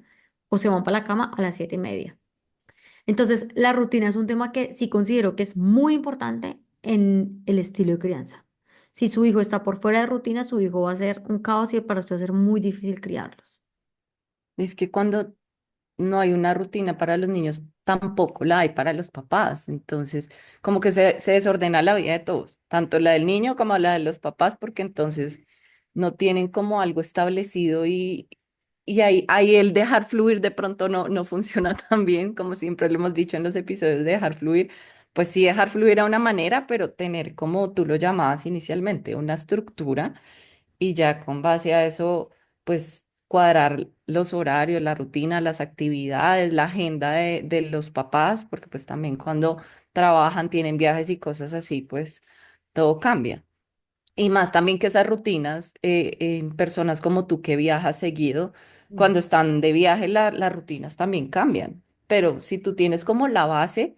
o se van para la cama a las 7:30. Entonces, la rutina es un tema que sí considero que es muy importante en el estilo de crianza. Si su hijo está por fuera de rutina, su hijo va a ser un caos y para usted va a ser muy difícil criarlos. Es que cuando no hay una rutina para los niños, tampoco la hay para los papás. Entonces, como que se desordena la vida de todos, tanto la del niño como la de los papás, porque entonces no tienen como algo establecido y ahí el dejar fluir de pronto no funciona tan bien, como siempre lo hemos dicho en los episodios de dejar fluir. Pues sí, dejar fluir a una manera, pero tener, como tú lo llamabas inicialmente, una estructura y ya con base a eso, pues cuadrar los horarios, la rutina, las actividades, la agenda de los papás, porque pues también cuando trabajan, tienen viajes y cosas así, pues todo cambia. Y más también que esas rutinas, en personas como tú que viajas seguido, Mm. cuando están de viaje, las rutinas también cambian. Pero si tú tienes como la base,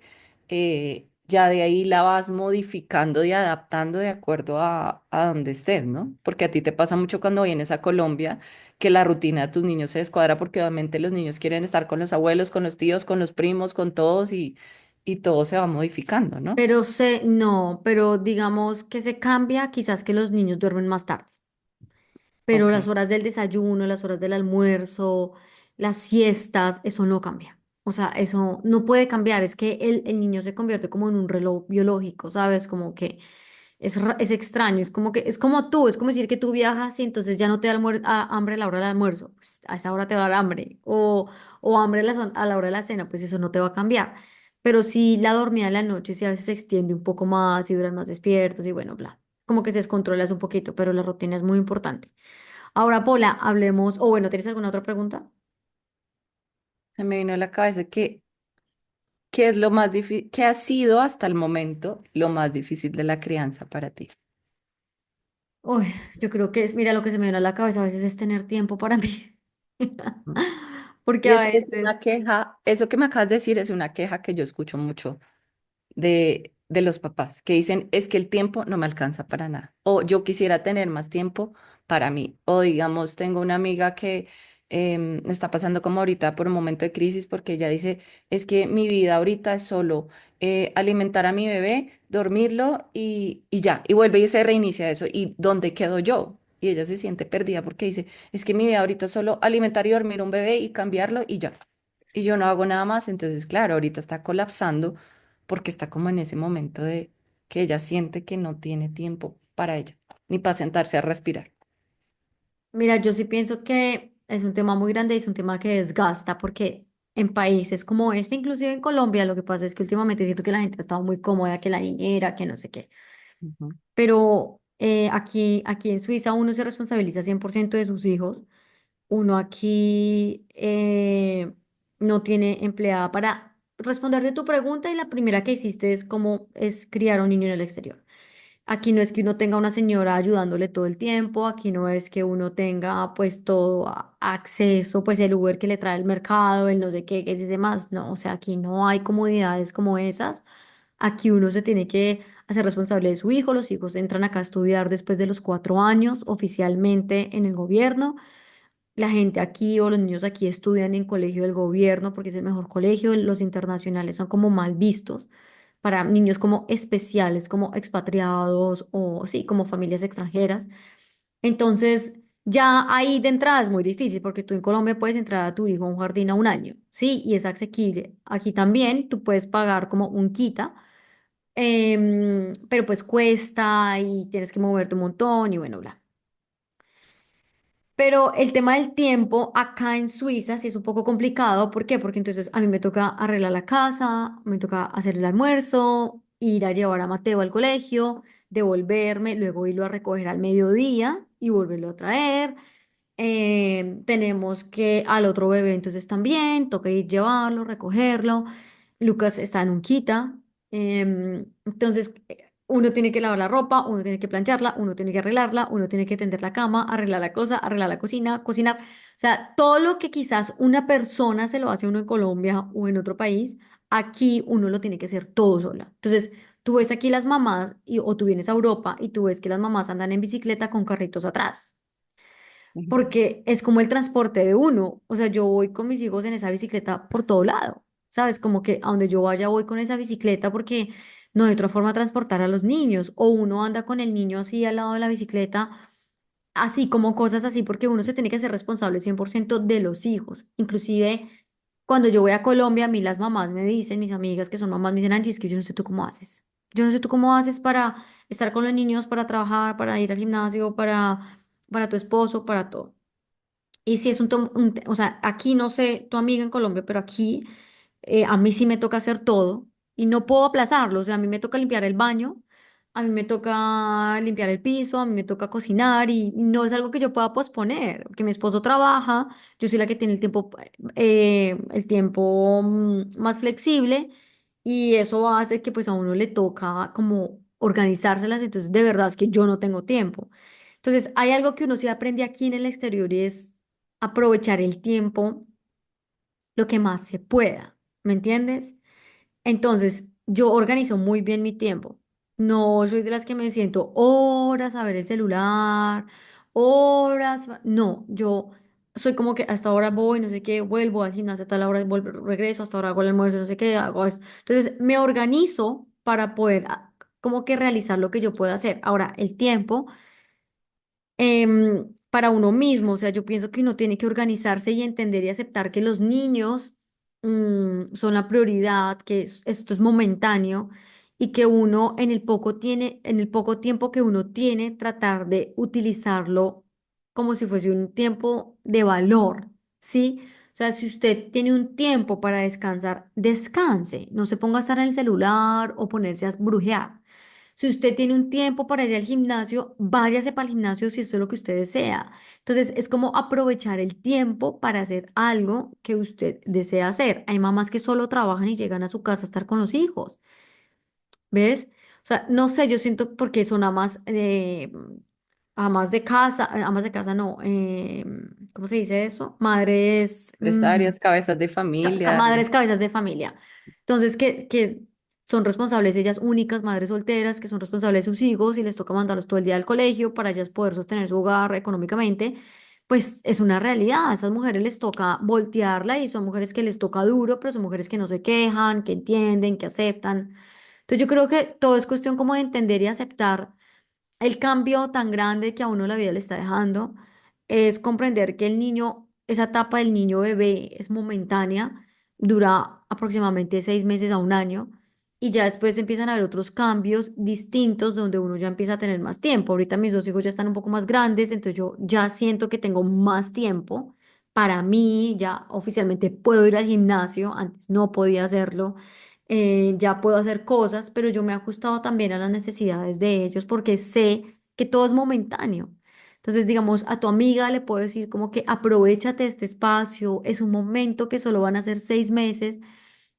ya de ahí la vas modificando y adaptando de acuerdo a donde estés, ¿no? Porque a ti te pasa mucho cuando vienes a Colombia que la rutina de tus niños se descuadra porque obviamente los niños quieren estar con los abuelos, con los tíos, con los primos, con todos y todo se va modificando, ¿no? No, pero digamos que se cambia, quizás que los niños duermen más tarde, pero Ok. las horas del desayuno, las horas del almuerzo, las siestas, eso no cambia. O sea, eso no puede cambiar, es que el niño se convierte como en un reloj biológico, ¿sabes? Como que es extraño, es como que es como tú, es como decir que tú viajas y entonces ya no te da hambre a la hora del almuerzo, pues a esa hora te va a dar hambre, o hambre a la hora de la cena, pues eso no te va a cambiar. Pero si la dormida de la noche sí a veces se extiende un poco más y duran más despiertos y bueno, bla, como que se descontrola eso un poquito, pero la rutina es muy importante. Ahora, Paula, hablemos, o bueno, ¿tienes alguna otra pregunta? Se me vino a la cabeza que, ¿qué es lo más difícil, qué ha sido hasta el momento lo más difícil de la crianza para ti? Uy, yo creo que es, mira, lo que se me viene a la cabeza a veces es tener tiempo para mí. ¿No? Porque Y a es una veces, queja, eso que me acabas de decir es una queja que yo escucho mucho de los papás, que dicen, es que el tiempo no me alcanza para nada, o yo quisiera tener más tiempo para mí, o digamos, tengo una amiga que está pasando como ahorita por un momento de crisis porque ella dice, es que mi vida ahorita es solo alimentar a mi bebé, dormirlo y ya, y vuelve y se reinicia eso, ¿y dónde quedo yo? Y ella se siente perdida porque dice, es que mi vida ahorita es solo alimentar y dormir un bebé y cambiarlo y ya. Y yo no hago nada más, entonces claro, ahorita está colapsando porque está como en ese momento de que ella siente que no tiene tiempo para ella, ni para sentarse a respirar. mira, yo sí pienso que es un tema muy grande y es un tema que desgasta porque en países como este, inclusive en Colombia, lo que pasa es que últimamente siento que la gente ha estado muy cómoda, que la niñera, que no sé qué. Ujú, Pero aquí en Suiza uno se responsabiliza 100% de sus hijos. Uno aquí no tiene empleada para responder de tu pregunta y la primera que hiciste es cómo es criar a un niño en el exterior. Aquí no es que uno tenga una señora ayudándole todo el tiempo, aquí no es que uno tenga pues todo acceso, pues el Uber que le trae el mercado, el no sé qué, qué dice más, no, o sea, aquí no hay comodidades como esas, aquí uno se tiene que hacer responsable de su hijo, los hijos entran acá a estudiar después de los 4 años oficialmente en el gobierno, la gente aquí o los niños aquí estudian en colegio del gobierno porque es el mejor colegio, los internacionales son como mal vistos para niños como especiales, como expatriados o sí, como familias extranjeras. Entonces, ya ahí de entrada es muy difícil porque tú en Colombia puedes entrar a tu hijo a un jardín a un año, sí, y es asequible. Aquí también tú puedes pagar como un quita, pero pues cuesta y tienes que moverte un montón y bueno, bla. Pero el tema del tiempo acá en Suiza sí es un poco complicado. ¿Por qué? Porque entonces a mí me toca arreglar la casa, me toca hacer el almuerzo, ir a llevar a Mateo al colegio, devolverme, luego irlo a recoger al mediodía y volverlo a traer. Tenemos que al otro bebé entonces también, toca ir llevarlo, recogerlo. Lucas está en un quita. Entonces, uno tiene que lavar la ropa, uno tiene que plancharla, uno tiene que arreglarla, uno tiene que tender la cama, arreglar la cosa, arreglar la cocina, cocinar. O sea, todo lo que quizás una persona se lo hace a uno en Colombia o en otro país, aquí uno lo tiene que hacer todo sola. Entonces, tú ves aquí las mamás o tú vienes a Europa y tú ves que las mamás andan en bicicleta con carritos atrás ujú, porque es como el transporte de uno. O sea, yo voy con mis hijos en esa bicicleta por todo lado, ¿sabes? Como que a donde yo vaya voy con esa bicicleta porque no hay otra forma de transportar a los niños. O uno anda con el niño así al lado de la bicicleta, así como cosas así, porque uno se tiene que ser responsable 100% de los hijos. Inclusive, cuando yo voy a Colombia, a mí las mamás me dicen, mis amigas que son mamás, me dicen, Angie, es que yo no sé tú cómo haces. Yo no sé tú cómo haces para estar con los niños, para trabajar, para ir al gimnasio, para tu esposo, para todo. Y si es o sea, aquí no sé tu amiga en Colombia, pero aquí a mí sí me toca hacer todo y no puedo aplazarlo. O sea, a mí me toca limpiar el baño, a mí me toca limpiar el piso, a mí me toca cocinar y no es algo que yo pueda posponer, porque mi esposo trabaja, yo soy la que tiene el tiempo más flexible y eso hace que pues a uno le toca como organizárselas, entonces de verdad es que yo no tengo tiempo. Entonces, hay algo que uno sí aprende aquí en el exterior y es aprovechar el tiempo lo que más se pueda, ¿me entiendes? Entonces, yo organizo muy bien mi tiempo. No soy de las que me siento horas a ver el celular, horas. No, yo soy como que hasta ahora voy, no sé qué, vuelvo al gimnasio a tal hora, vuelvo, regreso, hasta ahora hago el almuerzo, no sé qué, hago esto. Entonces me organizo para poder como que realizar lo que yo pueda hacer. Ahora, el tiempo para uno mismo. O sea, yo pienso que uno tiene que organizarse y entender y aceptar que los niños son la prioridad, que esto es momentáneo y que uno en el poco tiempo que uno tiene, tratar de utilizarlo como si fuese un tiempo de valor, ¿sí? O sea, si usted tiene un tiempo para descansar, descanse, no se ponga a estar en el celular o ponerse a brujear. Si usted tiene un tiempo para ir al gimnasio, váyase para el gimnasio si eso es lo que usted desea. Entonces, es como aprovechar el tiempo para hacer algo que usted desea hacer. Hay mamás que solo trabajan y llegan a su casa a estar con los hijos. ¿Ves? O sea, no sé, yo siento porque son amas de casa no, ¿cómo se dice eso? Madres, Empresarias, cabezas de familia. madres cabezas de familia. Entonces, que son responsables ellas únicas, madres solteras, que son responsables de sus hijos y les toca mandarlos todo el día al colegio para ellas poder sostener su hogar económicamente, pues es una realidad. A esas mujeres les toca voltearla y son mujeres que les toca duro, pero son mujeres que no se quejan, que entienden, que aceptan. Entonces, yo creo que todo es cuestión como de entender y aceptar el cambio tan grande que a uno la vida le está dejando es comprender que el niño, esa etapa del niño bebé es momentánea, dura aproximadamente 6 meses a un año, y ya después empiezan a haber otros cambios distintos donde uno ya empieza a tener más tiempo. Ahorita mis dos hijos ya están un poco más grandes, entonces yo ya siento que tengo más tiempo. Para mí, ya oficialmente puedo ir al gimnasio, antes no podía hacerlo, ya puedo hacer cosas, pero yo me he ajustado también a las necesidades de ellos porque sé que todo es momentáneo. Entonces, digamos, a tu amiga le puedo decir como que aprovéchate este espacio, es un momento que solo van a ser 6 meses,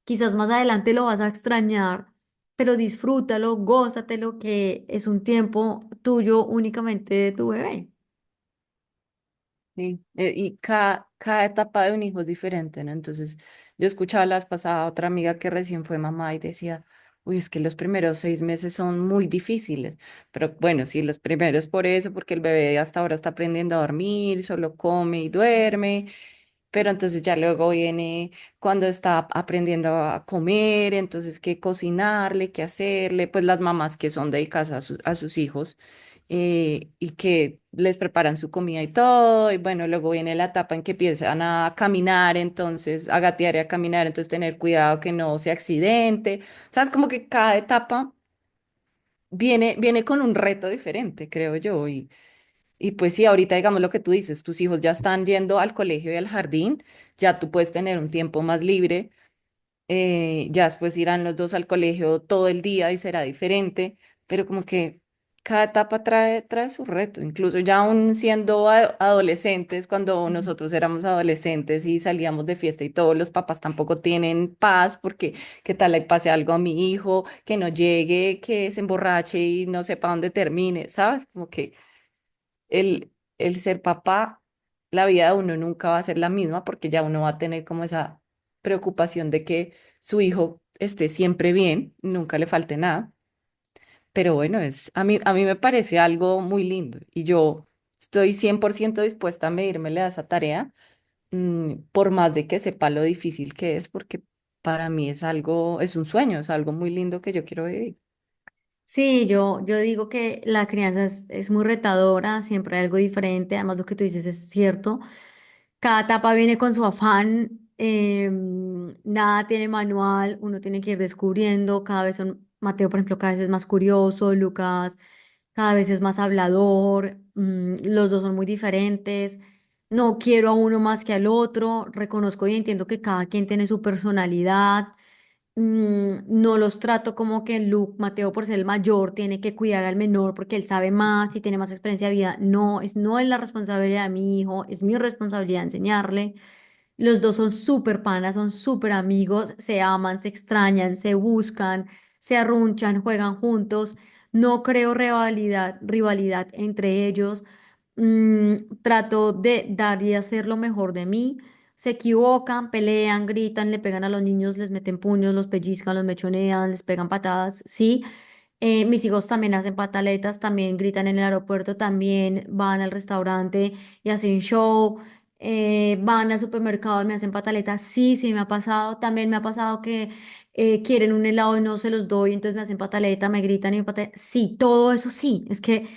quizás más adelante lo vas a extrañar, pero disfrútalo, gózatelo, que es un tiempo tuyo únicamente de tu bebé. Sí, y cada etapa de un hijo es diferente, ¿no? Entonces, yo escuchaba la vez pasada a otra amiga que recién fue mamá y decía, uy, es que los primeros 6 meses son muy difíciles, pero bueno, sí, los primeros por eso, porque el bebé hasta ahora está aprendiendo a dormir, solo come y duerme, pero entonces ya luego viene cuando está aprendiendo a comer, entonces qué cocinarle, qué hacerle, pues las mamás que son dedicadas a sus hijos y que les preparan su comida y todo, y bueno, luego viene la etapa en que empiezan a caminar, entonces a gatear y a caminar, entonces tener cuidado que no se accidente, sabes, como que cada etapa viene con un reto diferente, creo yo, y pues sí, ahorita digamos lo que tú dices, tus hijos ya están yendo al colegio y al jardín, ya tú puedes tener un tiempo más libre, ya después irán los dos al colegio todo el día y será diferente, pero como que cada etapa trae su reto, incluso ya aún siendo adolescentes, cuando Ujú. nosotros éramos adolescentes y salíamos de fiesta y todos los papás tampoco tienen paz porque qué tal le pase algo a mi hijo, que no llegue, que se emborrache y no sepa dónde termine, ¿sabes? Como que el ser papá, la vida de uno nunca va a ser la misma porque ya uno va a tener como esa preocupación de que su hijo esté siempre bien, nunca le falte nada. Pero bueno, a mí me parece algo muy lindo y yo estoy 100% dispuesta a medírmele a esa tarea, por más de que sepa lo difícil que es, porque para mí es algo, es un sueño, es algo muy lindo que yo quiero vivir. Sí, yo digo que la crianza es muy retadora, siempre hay algo diferente, además lo que tú dices es cierto. Cada etapa viene con su afán, nada tiene manual, uno tiene que ir descubriendo, cada vez Mateo, por ejemplo, cada vez es más curioso, Lucas cada vez es más hablador, los dos son muy diferentes, no quiero a uno más que al otro, reconozco y entiendo que cada quien tiene su personalidad. No los trato como que Luke, Mateo, por ser el mayor, tiene que cuidar al menor porque él sabe más y tiene más experiencia de vida. No es la responsabilidad de mi hijo, es mi responsabilidad enseñarle. Los dos son súper panas, son súper amigos, se aman, se extrañan, se buscan, se arrunchan, juegan juntos. No creo rivalidad entre ellos. Trato de dar y hacer lo mejor de mí. se equivocan, pelean, gritan, le pegan a los niños, les meten puños, los pellizcan, los mechonean, les pegan patadas, sí. Mis hijos también hacen pataletas, también gritan en el aeropuerto, también van al restaurante y hacen show, van al supermercado y me hacen pataletas, sí, sí me ha pasado. También me ha pasado que quieren un helado y no se los doy, entonces me hacen pataleta, me gritan y me pataletan. Sí, todo eso sí, es que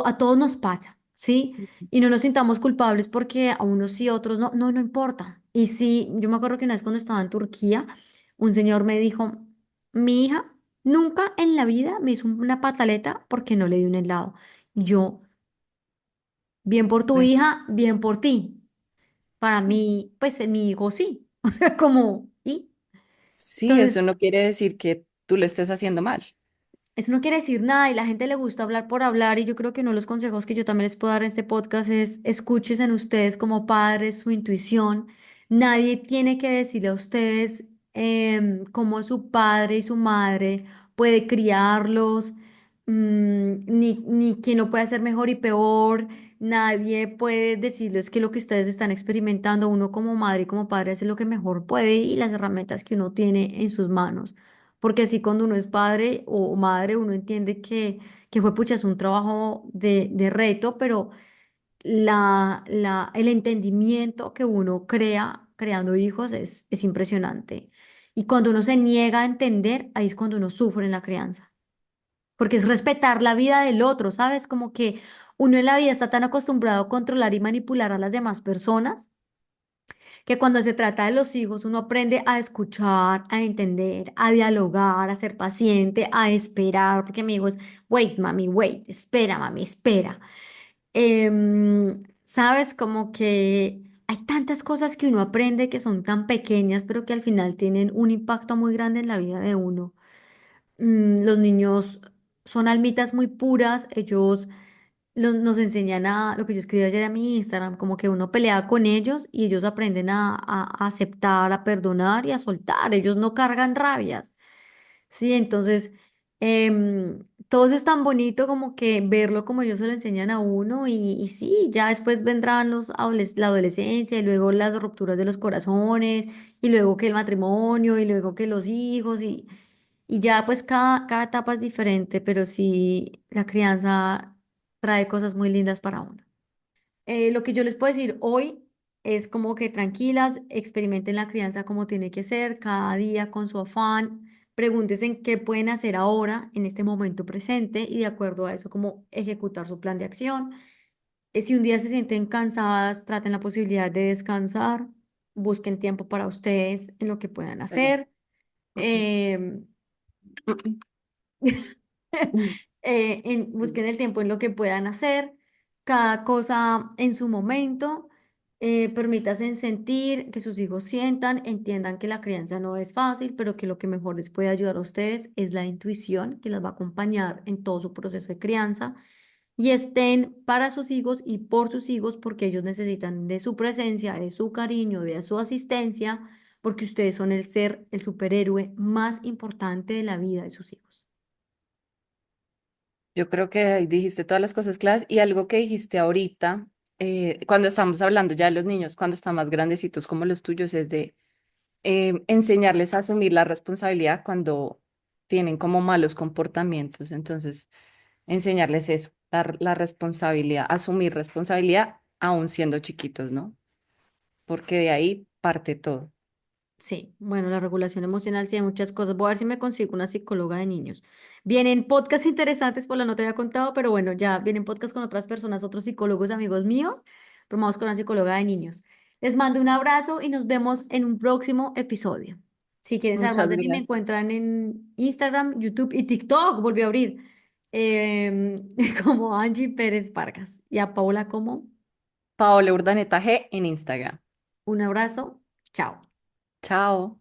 a todos nos pasa, ¿sí? Y no nos sintamos culpables porque a unos sí, a otros no, no, no importa. Y sí, yo me acuerdo que una vez cuando estaba en Turquía, un señor me dijo, mi hija nunca en la vida me hizo una pataleta porque no le di un helado. Y yo, bien por tu Bueno, hija, bien por ti. Para sí. mí, pues mi hijo sí. O sea, como, ¿y? Sí, eso Entonces, no quiere decir que tú lo estés haciendo mal. eso no quiere decir nada y la gente le gusta hablar por hablar y yo creo que uno de los consejos que yo también les puedo dar en este podcast es escuchen en ustedes como padres su intuición. Nadie tiene que decirle a ustedes cómo su padre y su madre puede criarlos, ni quién lo puede hacer mejor y peor. Nadie puede decirles que lo que ustedes están experimentando, uno como madre y como padre hace lo que mejor puede y las herramientas que uno tiene en sus manos. Porque así cuando uno es padre o madre, uno entiende que fue, pucha, es un trabajo de reto, pero el entendimiento que uno crea creando hijos es impresionante. Y cuando uno se niega a entender, ahí es cuando uno sufre en la crianza. Porque es respetar la vida del otro, ¿sabes? Como que uno en la vida está tan acostumbrado a controlar y manipular a las demás personas que cuando se trata de los hijos uno aprende a escuchar, a entender, a dialogar, a ser paciente, a esperar, porque mi hijo es, wait, mami, wait, espera, mami, espera. Sabes, como que hay tantas cosas que uno aprende que son tan pequeñas, pero que al final tienen un impacto muy grande en la vida de uno. Los niños son almitas muy puras, ellos nos enseñan a lo que yo escribí ayer a mi Instagram, como que uno pelea con ellos y ellos aprenden a aceptar, a perdonar y a soltar. Ellos no cargan rabias. Sí, entonces todo eso es tan bonito como que verlo como ellos se lo enseñan a uno y sí, ya después vendrán la adolescencia y luego las rupturas de los corazones y luego que el matrimonio y luego que los hijos y ya pues cada etapa es diferente, pero sí la crianza trae cosas muy lindas para uno. Lo que yo les puedo decir hoy es como que tranquilas, experimenten la crianza como tiene que ser, cada día con su afán, pregúntense en qué pueden hacer ahora, en este momento presente, y de acuerdo a eso, como ejecutar su plan de acción. Si un día se sienten cansadas, traten la posibilidad de descansar, busquen tiempo para ustedes en lo que puedan Bueno, hacer. em, busquen el tiempo en lo que puedan hacer, cada cosa en su momento, permítanse sentir, que sus hijos sientan, entiendan que la crianza no es fácil, pero que lo que mejor les puede ayudar a ustedes es la intuición que las va a acompañar en todo su proceso de crianza y estén para sus hijos y por sus hijos porque ellos necesitan de su presencia, de su cariño, de su asistencia, porque ustedes son el ser, el superhéroe más importante de la vida de sus hijos. yo creo que ahí dijiste todas las cosas claras y algo que dijiste ahorita, cuando estamos hablando ya de los niños, cuando están más grandecitos como los tuyos, es de enseñarles a asumir la responsabilidad cuando tienen como malos comportamientos. Entonces, enseñarles eso, la responsabilidad, asumir responsabilidad aún siendo chiquitos, ¿no? Porque de ahí parte todo. Sí, bueno, la regulación emocional sí hay muchas cosas. Voy a ver si me consigo una psicóloga de niños. Vienen podcasts interesantes, por la no te había contado, pero bueno, ya vienen podcasts con otras personas, otros psicólogos, amigos míos, pero vamos con una psicóloga de niños. Les mando un abrazo y nos vemos en un próximo episodio. Si quieren saber más Muchas de mí, me gracias. encuentran en Instagram, YouTube y TikTok. Volví a abrir como Angie Pérez Vargas y a Paula como Paola Urdaneta G en Instagram. un abrazo. Chao. Chao.